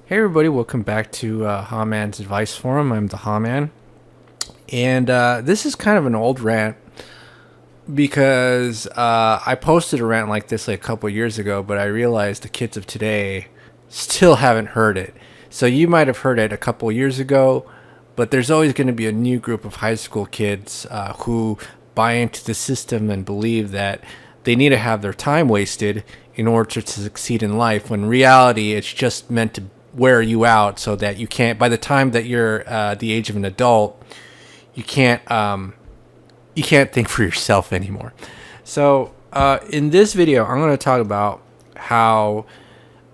Hey everybody, welcome back to Haman's Advice Forum. I'm the Haman, and this is kind of an old rant because I posted a rant like this like a couple years ago, but I realized the kids of today still haven't heard it. So you might have heard it a couple years ago, but there's always going to be a new group of high school kids who buy into the system and believe that they need to have their time wasted in order to succeed in life, when in reality it's just meant to wear you out so that you can't, by the time that you're the age of an adult, you can't think for yourself anymore. So in this video I'm going to talk about how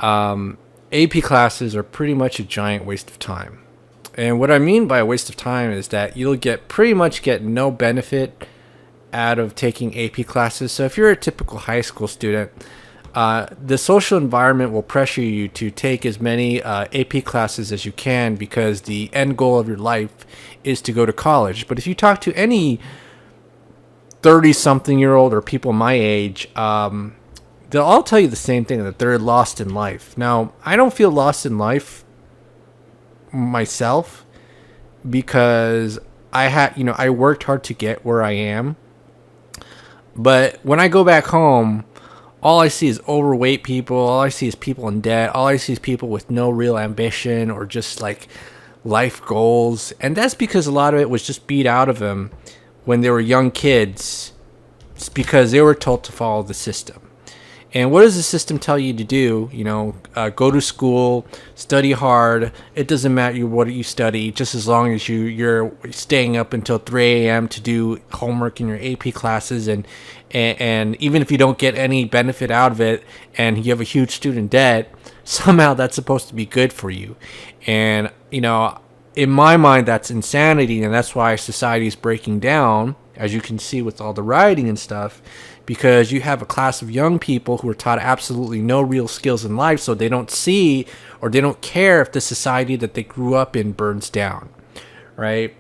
AP classes are pretty much a giant waste of time. And what I mean by a waste of time is that you'll pretty much get no benefit out of taking AP classes. So if you're a typical high school student, the social environment will pressure you to take as many AP classes as you can because the end goal of your life is to go to college. But if you talk to any 30-something-year-old or people my age, they'll all tell you the same thing, that they're lost in life. Now, I don't feel lost in life myself because I worked hard to get where I am. But when I go back home, all I see is overweight people. All I see is people in debt. All I see is people with no real ambition or just like life goals. And that's because a lot of it was just beat out of them when they were young kids. It's because they were told to follow the system. And what does the system tell you to do? Go to school, study hard. It doesn't matter what you study, just as long as you're staying up until 3 a.m. to do homework in your AP classes. And even if you don't get any benefit out of it and you have a huge student debt, somehow that's supposed to be good for you. And, in my mind, that's insanity. And that's why society is breaking down, as you can see with all the rioting and stuff, because you have a class of young people who are taught absolutely no real skills in life, so they don't see or they don't care if the society that they grew up in burns down, right?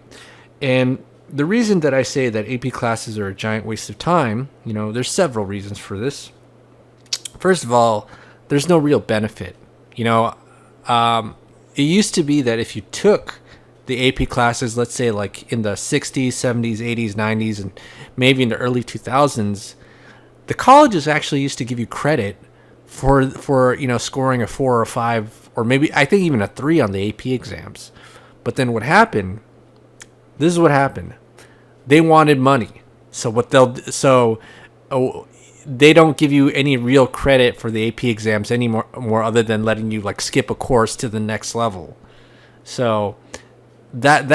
And the reason that I say that AP classes are a giant waste of time, there's several reasons for this. First of all, there's no real benefit. It used to be that if you took the AP classes, let's say like in the 60s, 70s, 80s, 90s, and maybe in the early 2000s, the colleges actually used to give you credit for scoring a 4 or a 5 or maybe I think even a 3 on the AP exams. But then what happened? This is what happened. They wanted money. They don't give you any real credit for the AP exams anymore, other than letting you like skip a course to the next level. So that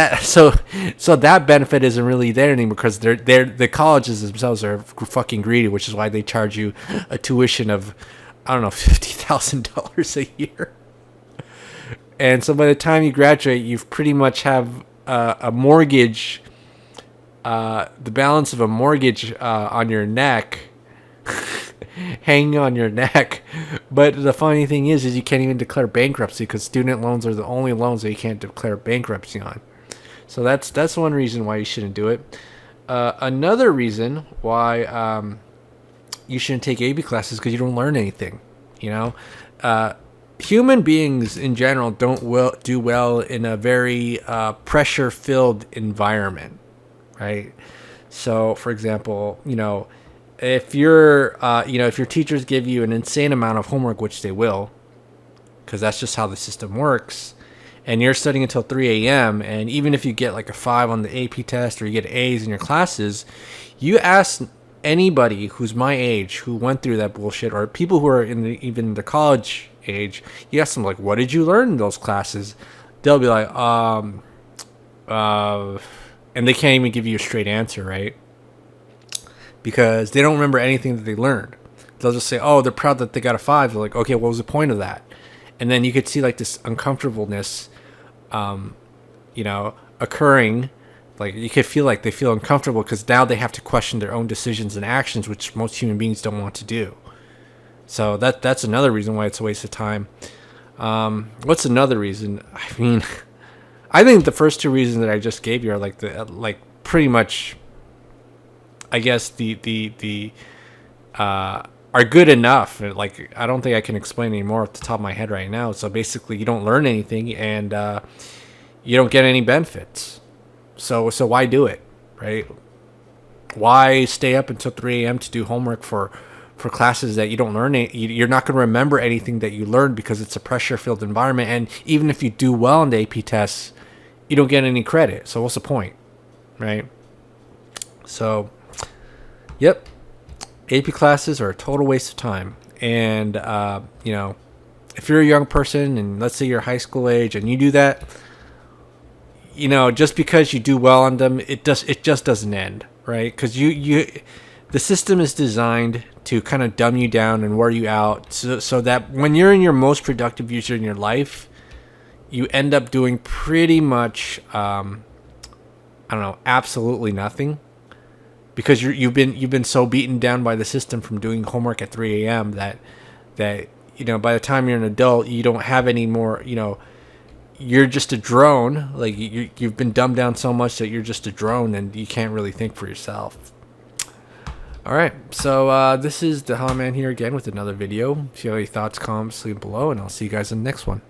benefit isn't really there anymore because the colleges themselves are fucking greedy, which is why they charge you a tuition of, I don't know, $50,000 a year. And so by the time you graduate, you've pretty much have a mortgage, the balance of a mortgage on your neck, hanging on your neck. But the funny thing is you can't even declare bankruptcy because student loans are the only loans that you can't declare bankruptcy on. So that's one reason why you shouldn't do it. Another reason why you shouldn't take AP classes is because you don't learn anything. Human beings in general don't do well in a very pressure-filled environment, right? So, for example, if if your teachers give you an insane amount of homework, which they will, because that's just how the system works, and you're studying until 3 a.m., and even if you get like a 5 on the AP test or you get A's in your classes, you ask anybody who's my age who went through that bullshit, or people who are even the college age, you ask them like, what did you learn in those classes? They'll be like, and they can't even give you a straight answer, right? Because they don't remember anything that they learned. They'll just say, oh, they're proud that they got a 5. They're like, okay, what was the point of that? And then you could see like this uncomfortableness, occurring. Like you could feel like they feel uncomfortable because now they have to question their own decisions and actions, which most human beings don't want to do. So that's another reason why it's a waste of time. What's another reason? I mean, I think the first two reasons that I just gave you are pretty much, I guess the are good enough. Like, I don't think I can explain anymore off the top of my head right now. So basically, you don't learn anything, and you don't get any benefits. So why do it, right? Why stay up until 3 a.m. to do homework for classes that you don't learn? You're not going to remember anything that you learned because it's a pressure-filled environment. And even if you do well in the AP tests, you don't get any credit. So what's the point, right? So, yep, AP classes are a total waste of time. And you know, if you're a young person and let's say you're high school age and you do that, you know, just because you do well on them, it just doesn't end, right? Because the system is designed to kind of dumb you down and wear you out, so that when you're in your most productive years in your life, you end up doing pretty much, I don't know, absolutely nothing, because you've been so beaten down by the system from doing homework at 3 a.m. that you know, by the time you're an adult, you don't have any more, you know, you're just a drone. Like, you've been dumbed down so much that you're just a drone and you can't really think for yourself. All right, so this is the Hollow Man here again with another video. If you have any thoughts, comments, leave below, and I'll see you guys in the next one.